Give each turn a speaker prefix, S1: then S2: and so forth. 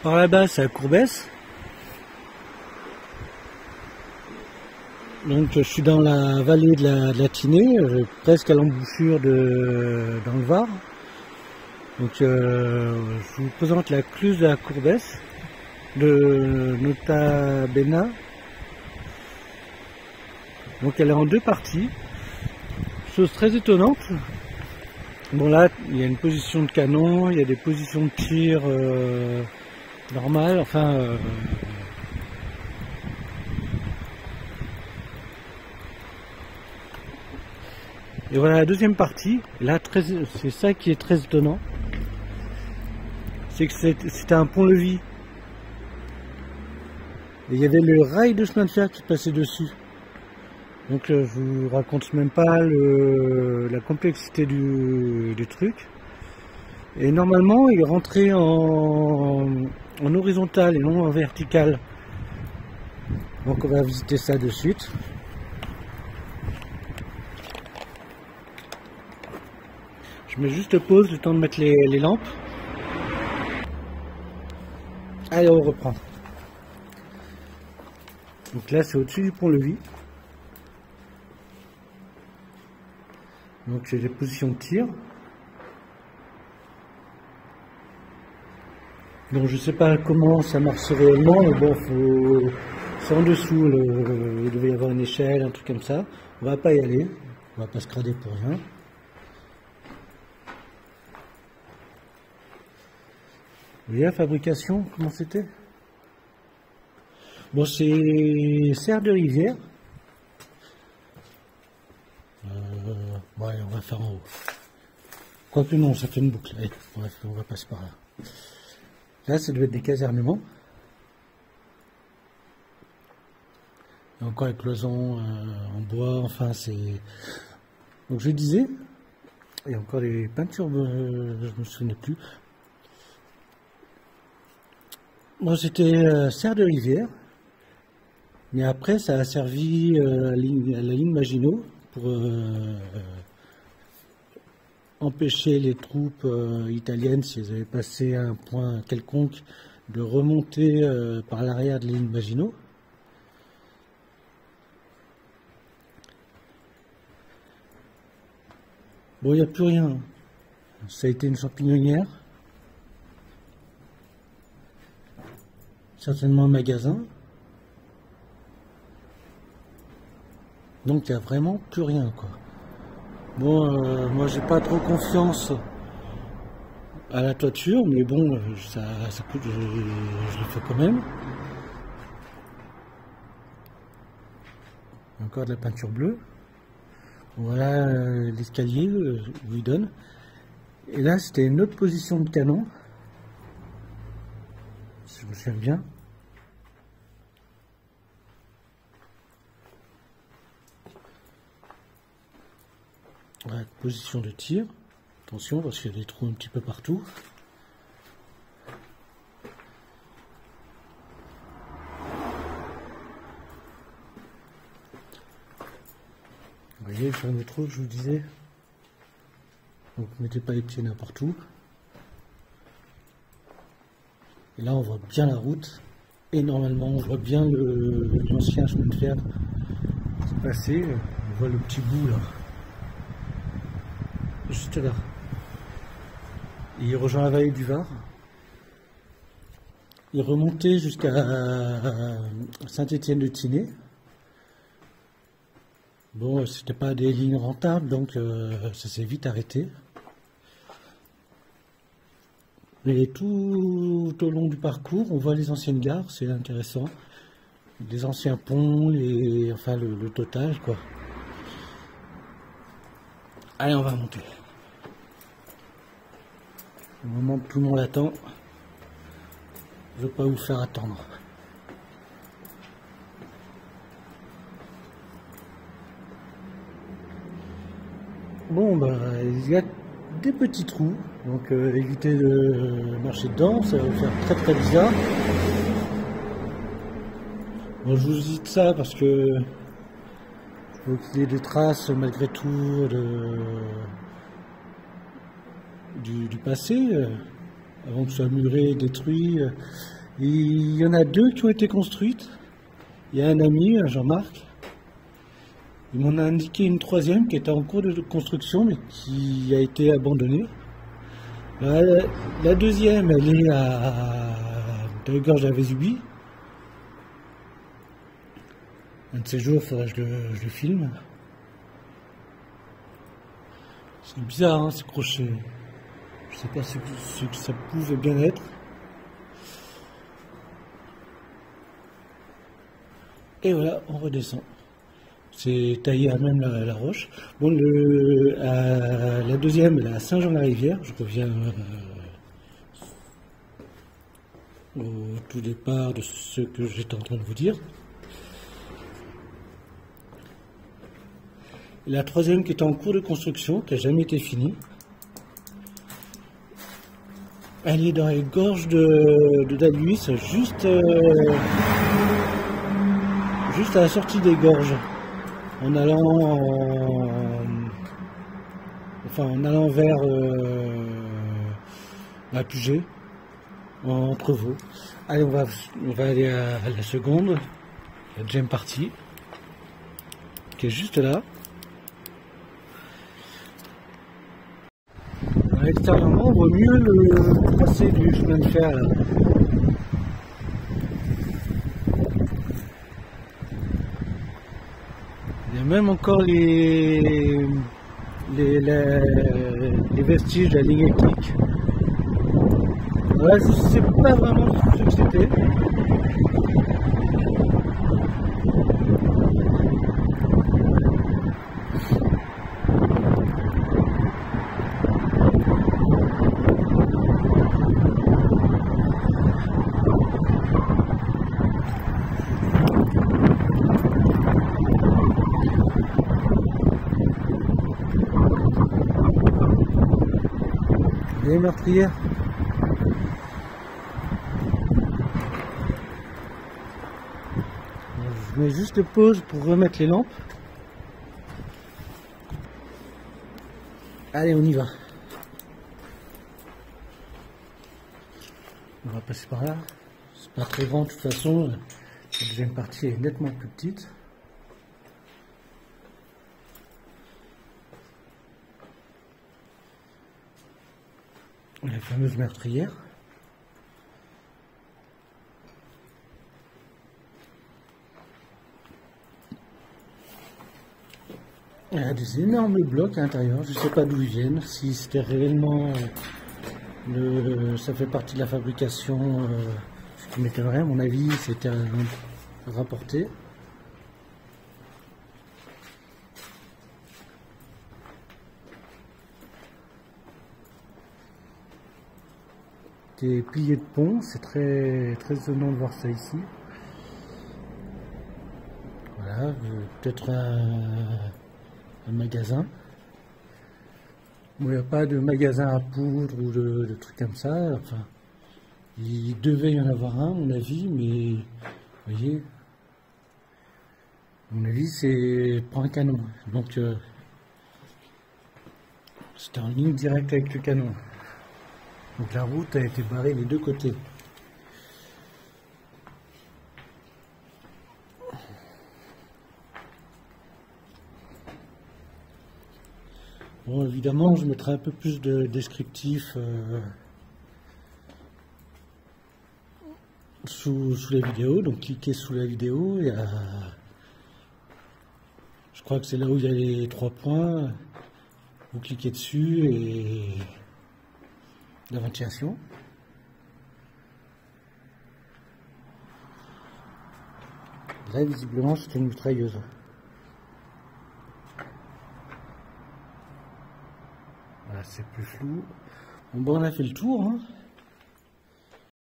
S1: Par là-bas, c'est à Courbès. Donc je suis dans la vallée de la Tinée, presque à l'embouchure dans le Var. Donc je vous présente la cluse de la Courbès de Nota Bena. Donc elle est en deux parties. Chose très étonnante. Bon là, il y a une position de canon, il y a des positions de tir normales, enfin... Et voilà la deuxième partie. Là, c'est ça qui est très étonnant. C'est que c'était un pont-levis. Et il y avait le rail de chemin de fer qui passait dessus. Donc je vous raconte même pas la complexité du truc. Et normalement, il rentrait en horizontal et non en vertical. Donc on va visiter ça de suite. Je mets juste pause, le temps de mettre les lampes. Allez, on reprend. Donc là, c'est au-dessus du pont-levis. Donc j'ai les positions de tir. Donc je sais pas comment ça marche réellement, mais bon, c'est en dessous. Il devait y avoir une échelle, un truc comme ça. On va pas y aller. On va pas se crader pour rien. Vous voyez la fabrication, comment c'était? Bon, c'est serre de rivière. Ouais, on va faire en haut. Quoique non, ça fait une boucle. Allez, bref, on va passer par là. Là, ça doit être des casernements. Il y a encore les cloisons en bois, enfin, c'est... Donc, je disais, il y a encore des peintures, je ne me souvenais plus. Bon, c'était serre de rivière, mais après ça a servi à la ligne Maginot pour empêcher les troupes italiennes, si elles avaient passé à un point quelconque, de remonter par l'arrière de la ligne Maginot. Bon, il n'y a plus rien. Ça a été une champignonnière. Certainement un magasin. Donc il n'y a vraiment plus rien, quoi. Bon, moi j'ai pas trop confiance à la toiture, mais bon, ça coûte, je le fais quand même. Encore de la peinture bleue. Voilà l'escalier où il donne. Et là c'était une autre position de canon. Si je me souviens bien. Voilà, position de tir. Attention parce qu'il y a des trous un petit peu partout. Vous voyez le fameux trou que je vous disais. Donc mettez pas les pieds n'importe où. Et là on voit bien la route. Et normalement on voit bien l'ancien chemin de fer qui passait. On voit le petit bout là. Juste là. Et il rejoint la vallée du Var. Il remontait jusqu'à Saint-Étienne-de-Tinée. Bon, c'était pas des lignes rentables, donc ça s'est vite arrêté. Et tout au long du parcours, on voit les anciennes gares, c'est intéressant. Les anciens ponts, enfin le total, quoi. Allez, on va monter. Au moment où tout le monde attend, je ne veux pas vous faire attendre. Bon, bah, il y a des petits trous, donc évitez de marcher dedans, ça va vous faire très très bizarre. Bon, je vous dis ça parce que faut qu'il y ait des traces malgré tout du passé. avant que ce soit muré, détruit. Il y en a 2 qui ont été construites. Il y a un ami, Jean-Marc. Il m'en a indiqué une 3e qui était en cours de construction, mais qui a été abandonnée. La 2e, elle est dans les gorges de la Vésubie. Un de ces jours, il faudrait que je le filme. C'est bizarre, hein, ces crochets. Je sais pas ce que ça pouvait bien être. Et voilà, on redescend. C'est taillé à même la roche. Bon, la 2e, elle est à Saint-Jean-la-Rivière. Je reviens au tout départ de ce que j'étais en train de vous dire. La 3e qui est en cours de construction, qui n'a jamais été finie. Elle est dans les gorges de Daluis, juste à la sortie des gorges, en allant vers la Puget, en Prevot. Allez, on va aller à la seconde, la 2e partie, qui est juste là. Extérieurement, on voit mieux le tracé du chemin de fer là. Il y a même encore les vestiges de la ligne électrique. Voilà, je ne sais pas vraiment ce que c'était. Les meurtrières. Je mets juste pause pour remettre les lampes. Allez, on y va. On va passer par là. C'est pas très grand de toute façon. La 2e partie est nettement plus petite. La fameuse meurtrière. Il y a des énormes blocs à l'intérieur, je ne sais pas d'où ils viennent, si c'était réellement ça fait partie de la fabrication, ce qui m'étonnerait, à mon avis, c'était rapporté. Des piliers de pont, c'est très étonnant de voir ça ici. Voilà, peut-être un magasin. Bon, il n'y a pas de magasin à poudre ou de trucs comme ça. Enfin, il devait y en avoir un, à mon avis, mais vous voyez, à mon avis, c'est pour un canon. Donc, c'était en ligne directe avec le canon. Donc la route a été barrée des 2 côtés. Bon, évidemment, je mettrai un peu plus de descriptif sous la vidéo. Donc cliquez sous la vidéo. Je crois que c'est là où il y a les 3 points. Vous cliquez dessus et la ventilation. Là, visiblement, c'est une mitrailleuse. Voilà, c'est plus flou. Bon, on a fait le tour, hein.